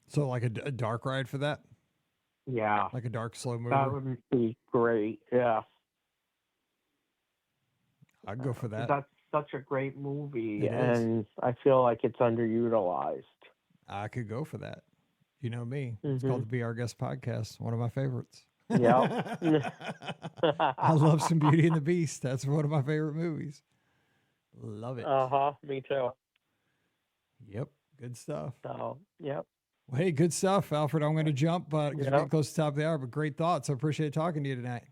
So like a dark ride for that? Yeah. Like a dark slow mover? That would be great. Yeah. I'd go for that. That's such a great movie, It is. and I feel like it's underutilized. I could go for that. You know me. It's called the Be Our Guest podcast. One of my favorites. Yep. I love some Beauty and the Beast. That's one of my favorite movies. Love it. Me too. Yep. Good stuff. So, yep. Well, hey, good stuff, Alfred. I'm going to jump, but because Yep. we're getting close to the top of the hour, but great thoughts. I appreciate talking to you tonight.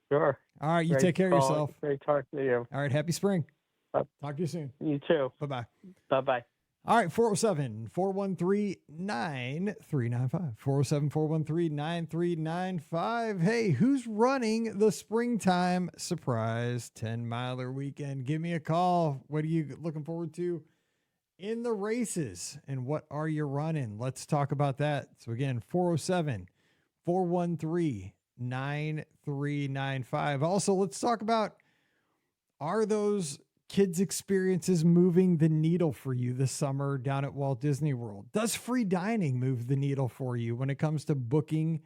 Sure. All right. You Great take care of call. yourself. Great talking to you. All right. Happy spring. Bye. Talk to you soon. You too. Bye-bye. Bye-bye. All right, 407-413-9395. 407-413-9395. Hey, who's running the springtime surprise 10-miler weekend? Give me a call. What are you looking forward to in the races? And what are you running? Let's talk about that. So again, 407-413-9395. Also, let's talk about, are those kids' experiences moving the needle for you this summer down at Walt Disney World? Does free dining move the needle for you when it comes to booking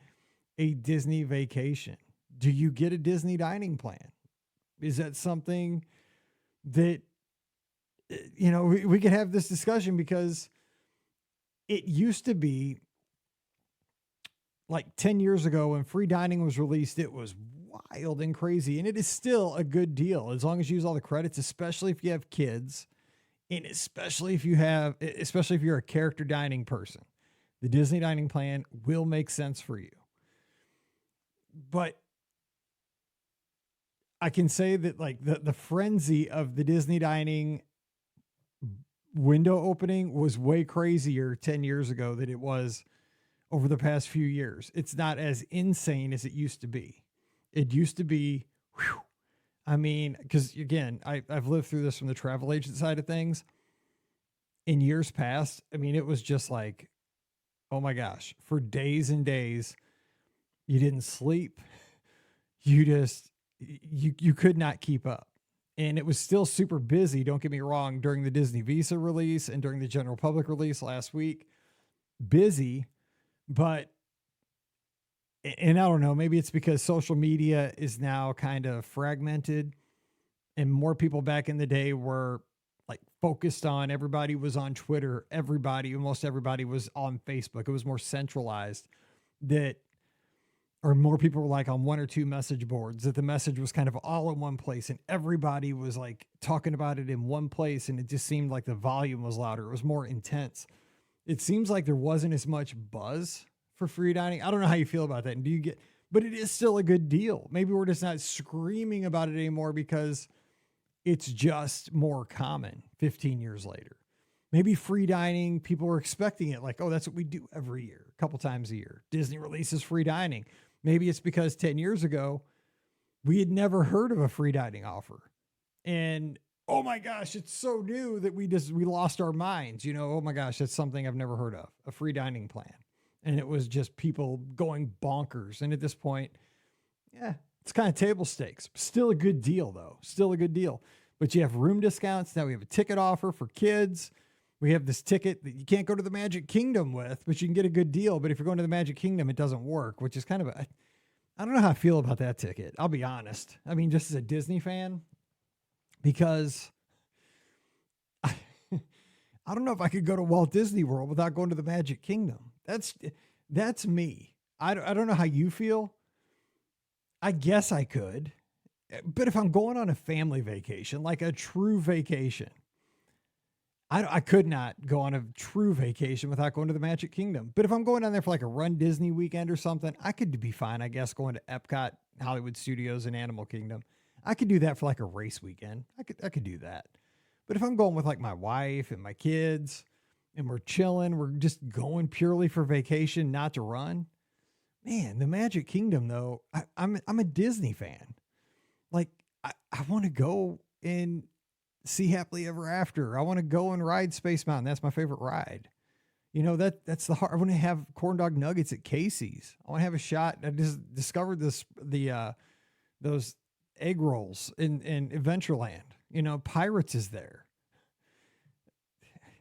a Disney vacation? Do you get a Disney dining plan? Is that something that, you know, we could have this discussion, because it used to be like 10 years ago when free dining was released, it was wild and crazy. And it is still a good deal as long as you use all the credits, especially if you have kids, and especially if you're a character dining person. The Disney dining plan will make sense for you. But I can say that like the frenzy of the Disney dining window opening was way crazier 10 years ago than it was over the past few years. It's not as insane as it used to be. It used to be, whew, I mean, because again, I've lived through this from the travel agent side of things. In years past, I mean, it was just like, oh my gosh, for days and days, you didn't sleep. You could not keep up. And it was still super busy, don't get me wrong, during the Disney Visa release and during the general public release last week. Busy, but, and I don't know, maybe it's because social media is now kind of fragmented, and more people back in the day were like focused on, everybody was on Twitter, almost everybody was on Facebook. It was more centralized, or more people were like on one or two message boards, that the message was kind of all in one place and everybody was like talking about it in one place. And it just seemed like the volume was louder. It was more intense. It seems like there wasn't as much buzz for free dining. I don't know how you feel about that. And but it is still a good deal. Maybe we're just not screaming about it anymore because it's just more common 15 years later. Maybe free dining, people are expecting it like, oh, that's what we do every year, a couple times a year. Disney releases free dining. Maybe it's because 10 years ago, we had never heard of a free dining offer. And oh my gosh, it's so new that we lost our minds. You know, oh my gosh, that's something I've never heard of, a free dining plan. And it was just people going bonkers. And at this point, yeah, it's kind of table stakes. Still a good deal, though. Still a good deal. but you have room discounts. Now we have a ticket offer for kids. We have this ticket that you can't go to the Magic Kingdom with, but you can get a good deal. But if you're going to the Magic Kingdom, it doesn't work, which is kind of I don't know how I feel about that ticket. I'll be honest. I mean, just as a Disney fan, because I don't know if I could go to Walt Disney World without going to the Magic Kingdom. That's me. I don't know how you feel. I guess I could, but if I'm going on a family vacation, like a true vacation, I could not go on a true vacation without going to the Magic Kingdom. But if I'm going down there for like a Run Disney weekend or something, I could be fine, I guess, going to Epcot, Hollywood Studios, and Animal Kingdom. I could do that for like a race weekend. I could do that. But if I'm going with like my wife and my kids and we're chilling, we're just going purely for vacation, not to run. Man, the Magic Kingdom, though, I'm a Disney fan. Like, I want to go and see Happily Ever After. I want to go and ride Space Mountain. That's my favorite ride. You know, that's the heart. I want to have corn dog nuggets at Casey's. I want to have a shot. I just discovered those egg rolls in Adventureland. You know, Pirates is there.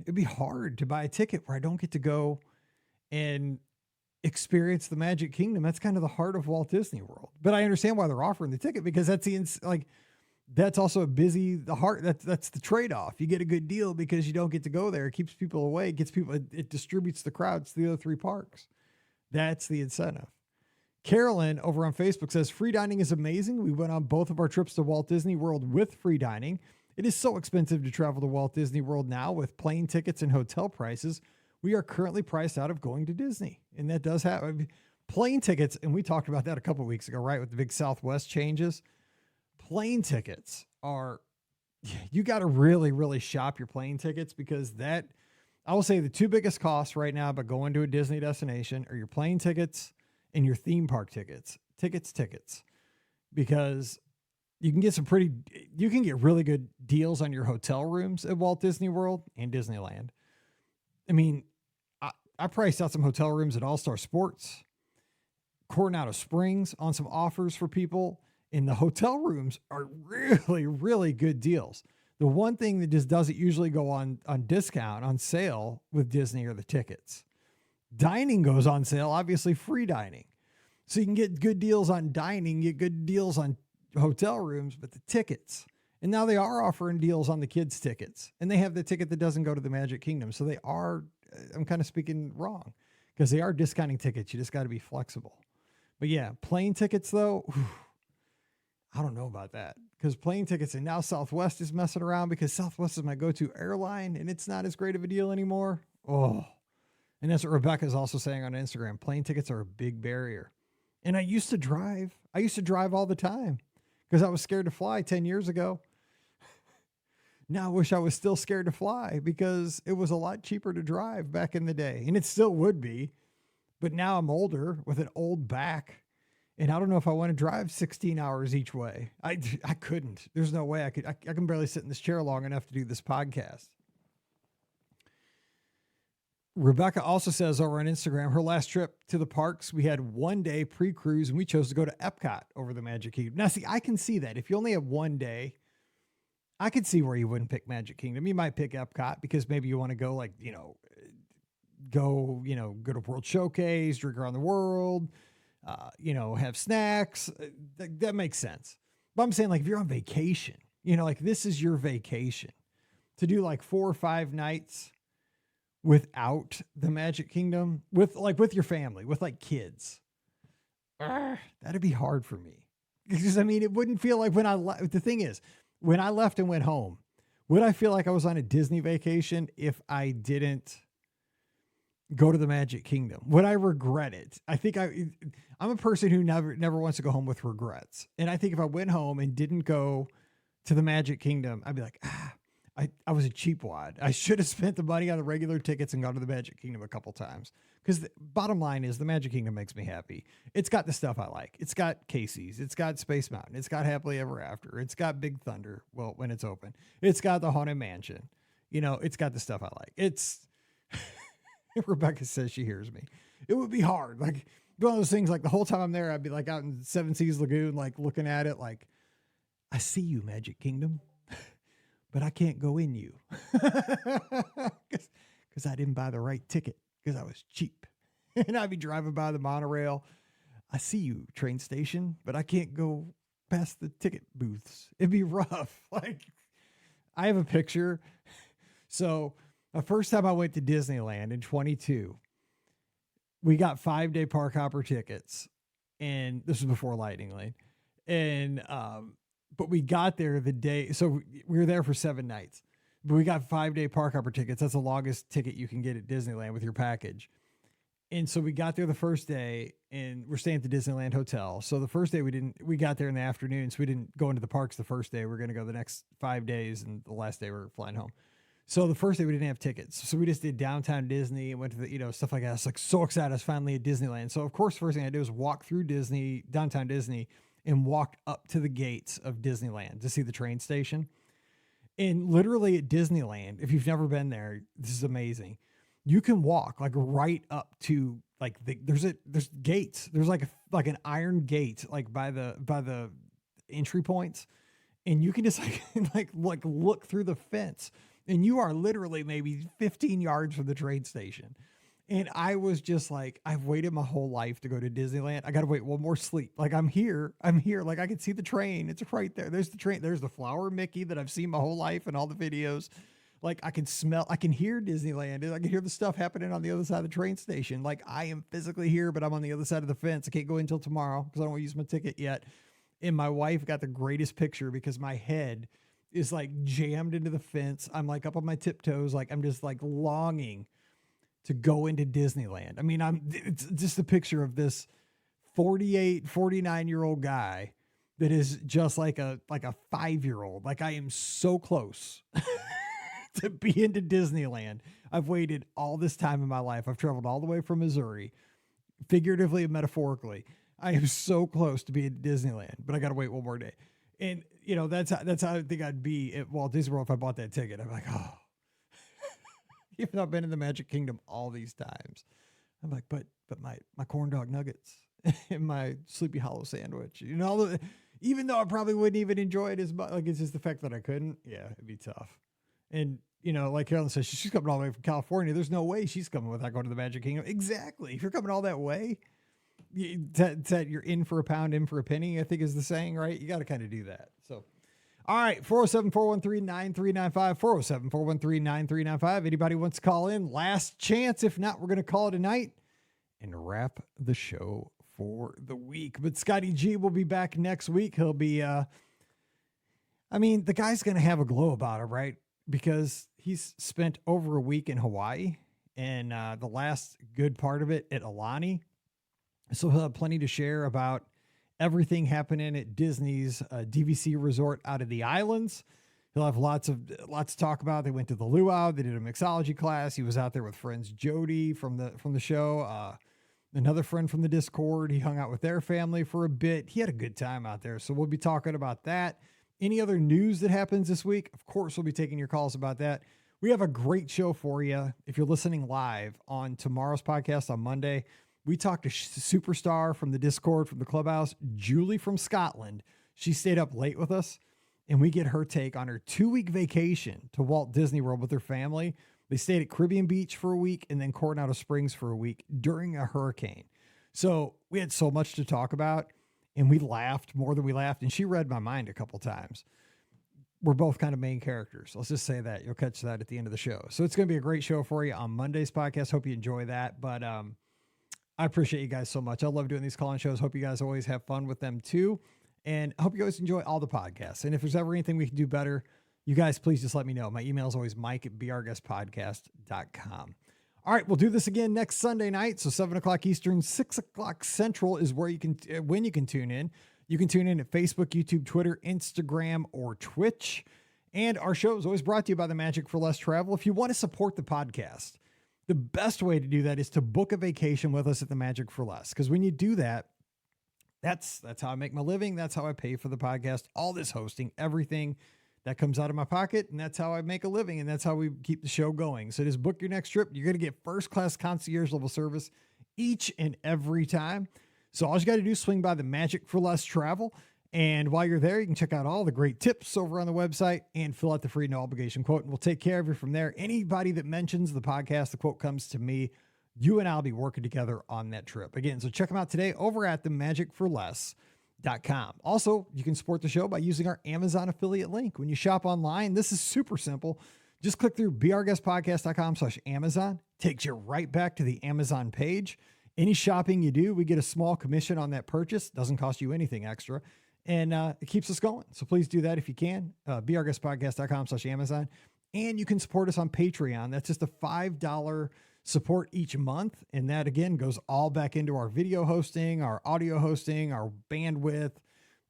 It'd be hard to buy a ticket where I don't get to go and experience the Magic Kingdom. That's kind of the heart of Walt Disney World. But I understand why they're offering the ticket, because that's also that's the trade-off. You get a good deal because you don't get to go there. It keeps people away. It distributes the crowds to the other three parks. That's the incentive. Carolyn over on Facebook says, free dining is amazing. We went on both of our trips to Walt Disney World with free dining. It is so expensive to travel to Walt Disney World now with plane tickets and hotel prices. We are currently priced out of going to Disney. And that does happen. Plane tickets, and we talked about that a couple of weeks ago, right? With the big Southwest changes. Plane tickets you got to really, really shop your plane tickets, because I will say the two biggest costs right now about going to a Disney destination are your plane tickets and your theme park tickets, because you can get really good deals on your hotel rooms at Walt Disney World and Disneyland. I mean, I priced out some hotel rooms at All-Star Sports, Coronado Springs on some offers for people, and the hotel rooms are really, really good deals. The one thing that just doesn't usually go on discount, on sale with Disney, are the tickets. Dining goes on sale, obviously free dining. So you can get good deals on dining, get good deals on hotel rooms, but the tickets. And now they are offering deals on the kids' tickets. And they have the ticket that doesn't go to the Magic Kingdom. So they are, I'm kind of speaking wrong, because they are discounting tickets. You just got to be flexible. But yeah, plane tickets though, I don't know about that, because plane tickets, and now Southwest is messing around, because Southwest is my go-to airline and it's not as great of a deal anymore. Oh, and that's what Rebecca is also saying on Instagram. Plane tickets are a big barrier. And I used to drive all the time because I was scared to fly 10 years ago. Now I wish I was still scared to fly, because it was a lot cheaper to drive back in the day, and it still would be. But now I'm older with an old back, and I don't know if I want to drive 16 hours each way. I couldn't. There's no way I could. I can barely sit in this chair long enough to do this podcast. Rebecca also says over on Instagram, her last trip to the parks, we had 1 day pre-cruise, and we chose to go to Epcot over the Magic Kingdom. Now, see, I can see that. If you only have 1 day, I could see where you wouldn't pick Magic Kingdom. You might pick Epcot because maybe you want to go go to World Showcase, drink around the world, have snacks. That makes sense. But I'm saying, like, if you're on vacation, like this is your vacation, to do like 4 or 5 nights without the Magic Kingdom, with your family, with like kids, that'd be hard for me. Because I mean, it wouldn't feel like the thing is, when I left and went home, would I feel like I was on a Disney vacation if I didn't go to the Magic Kingdom? Would I regret it? I think I'm a person who never wants to go home with regrets. And I think if I went home and didn't go to the Magic Kingdom, I'd be like, I was a cheapwad. I should have spent the money on the regular tickets and gone to the Magic Kingdom a couple times. Because the bottom line is, the Magic Kingdom makes me happy. It's got the stuff I like. It's got Casey's. It's got Space Mountain. It's got Happily Ever After. It's got Big Thunder. Well, when it's open. It's got the Haunted Mansion. It's got the stuff I like. It's Rebecca says she hears me. It would be hard. Like, one of those things, like the whole time I'm there, I'd be like out in Seven Seas Lagoon, like looking at it like, I see you, Magic Kingdom. but I can't go in you because I didn't buy the right ticket because I was cheap. And I'd be driving by the monorail. I see you, train station, but I can't go past the ticket booths. It'd be rough. Like, I have a picture. So the first time I went to Disneyland in 22, we got 5-day park hopper tickets, and this was before Lightning Lane. And, but we got there the day. So we were there for 7 nights, but we got 5-day park hopper tickets. That's the longest ticket you can get at Disneyland with your package. And so we got there the first day, and we're staying at the Disneyland Hotel. So the first day we got there in the afternoon, so we didn't go into the parks the first day. We're going to go the next 5 days, and the last day we're flying home. So the first day we didn't have tickets. So we just did downtown Disney and went to the, stuff like that. I was like so excited. I was finally at Disneyland. So of course, the first thing I did was walk through downtown Disney, and walked up to the gates of Disneyland to see the train station. And literally at Disneyland, if you've never been there, this is amazing. You can walk like right up to like there's gates. There's like an iron gate like by the entry points, and you can just like look through the fence, and you are literally maybe 15 yards from the train station. And I was just like, I've waited my whole life to go to Disneyland. I got to wait one more sleep. Like I'm here. Like I can see the train. It's right there. There's the train. There's the flower Mickey that I've seen my whole life and all the videos. Like I can hear Disneyland, and I can hear the stuff happening on the other side of the train station. Like I am physically here, but I'm on the other side of the fence. I can't go in until tomorrow because I don't want to use my ticket yet. And my wife got the greatest picture because my head is like jammed into the fence. I'm like up on my tiptoes. Like I'm just like longing to go into Disneyland. I mean, it's just a picture of this 49-year-old guy that is just like a 5-year-old. Like I am so close to be into Disneyland. I've waited all this time in my life. I've traveled all the way from Missouri, figuratively and metaphorically. I am so close to being at Disneyland, but I got to wait one more day. And that's how I think I'd be at Walt Disney World if I bought that ticket. I'm like, oh, even though I've been in the Magic Kingdom all these times, I'm like, but my corn dog nuggets and my Sleepy Hollow sandwich, even though I probably wouldn't even enjoy it as much. Like it's just the fact that I couldn't. Yeah, it'd be tough. And like Carolyn says, she's coming all the way from California. There's no way she's coming without going to the Magic Kingdom. Exactly. If you're coming all that way, you're in for a pound, in for a penny, I think is the saying, right? You got to kind of do that. So, all right, 407-413-9395, 407-413-9395. Anybody wants to call in? Last chance. If not, we're going to call it a night and wrap the show for the week. But Scotty G will be back next week. He'll be, the guy's going to have a glow about him, right? Because he's spent over a week in Hawaii and the last good part of it at Aulani. So he'll have plenty to share about everything happening at Disney's DVC resort out of the islands. He'll have lots to talk about. They went to the luau. They did a mixology class. He was out there with friends Jody from the show, another friend from the Discord. He hung out with their family for a bit. He had a good time out there. So we'll be talking about that. Any other news that happens this week? Of course, we'll be taking your calls about that. We have a great show for you. If you're listening live on tomorrow's podcast on Monday, we talked to superstar from the Discord, from the clubhouse, Julie from Scotland. She stayed up late with us, and we get her take on her 2-week vacation to Walt Disney World with her family. They stayed at Caribbean Beach for a week and then Coronado Springs for a week during a hurricane. So we had so much to talk about, and we laughed more than we laughed, and she read my mind a couple times. We're both kind of main characters. Let's just say that. You'll catch that at the end of the show. So it's going to be a great show for you on Monday's podcast. Hope you enjoy that. But I appreciate you guys so much. I love doing these call-in shows. Hope you guys always have fun with them too. And I hope you guys enjoy all the podcasts. And if there's ever anything we can do better, you guys please just let me know. My email is always mike@beourguestpodcast.com. All right, we'll do this again next Sunday night. So 7 o'clock Eastern, 6 o'clock Central is where you can tune in. You can tune in at Facebook, YouTube, Twitter, Instagram, or Twitch. And our show is always brought to you by the Magic for Less Travel. If you want to support the podcast, the best way to do that is to book a vacation with us at the Magic for Less. Because when you do that, that's how I make my living. That's how I pay for the podcast, all this hosting, everything that comes out of my pocket. And that's how I make a living. And that's how we keep the show going. So just book your next trip. You're going to get first-class concierge level service each and every time. So all you got to do is swing by the Magic for Less Travel And while you're there, you can check out all the great tips over on the website and fill out the free no obligation quote. And we'll take care of you from there. Anybody that mentions the podcast, the quote comes to me. You and I'll be working together on that trip. Again, so check them out today over at themagicforless.com. Also, you can support the show by using our Amazon affiliate link. When you shop online, this is super simple. Just click through beourguestpodcast.com/Amazon. Takes you right back to the Amazon page. Any shopping you do, we get a small commission on that purchase. Doesn't cost you anything extra. And it keeps us going. So please do that if you can. beourguestpodcast.com/Amazon. And you can support us on Patreon. That's just a $5 support each month. And that, again, goes all back into our video hosting, our audio hosting, our bandwidth,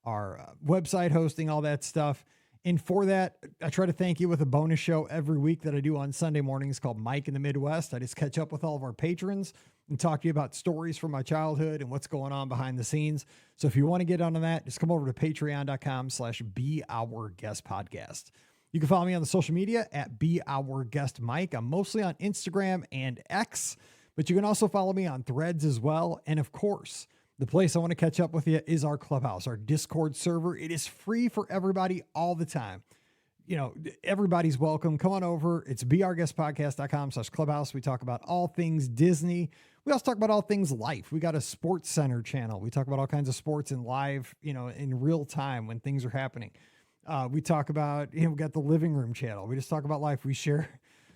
our website hosting, all that stuff. And for that, I try to thank you with a bonus show every week that I do on Sunday mornings called Mike in the Midwest. I just catch up with all of our patrons and talk to you about stories from my childhood and what's going on behind the scenes. So if you want to get onto that, just come over to patreon.com/beourguestpodcast. You can follow me on the social media at beourguestmike. I'm mostly on Instagram and X, but you can also follow me on Threads as well. And of course, the place I want to catch up with you is our Clubhouse, our Discord server. It is free for everybody all the time. You know, everybody's welcome. Come on over. It's beourguestpodcast.com/clubhouse. We talk about all things Disney. We also talk about all things life. We got a sports center channel. We talk about all kinds of sports in live, in real time when things are happening. We talk about, we got the living room channel. We just talk about life. We share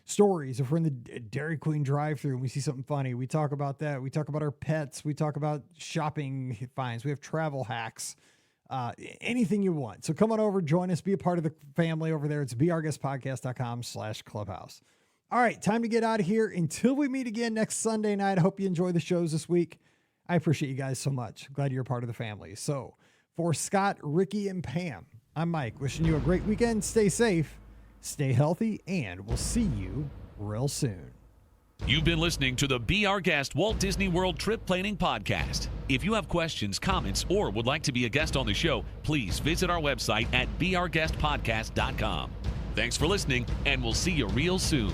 stories. If we're in the Dairy Queen drive-thru and we see something funny, we talk about that. We talk about our pets. We talk about shopping finds. We have travel hacks, anything you want. So come on over, join us, be a part of the family over there. It's beourguestpodcast.com/clubhouse. All right, time to get out of here. Until we meet again next Sunday night, I hope you enjoy the shows this week. I appreciate you guys so much. Glad you're a part of the family. So for Scott, Ricky, and Pam, I'm Mike, wishing you a great weekend. Stay safe, stay healthy, and we'll see you real soon. You've been listening to the Be Our Guest Walt Disney World Trip Planning Podcast. If you have questions, comments, or would like to be a guest on the show, please visit our website at beourguestpodcast.com. Thanks for listening, and we'll see you real soon.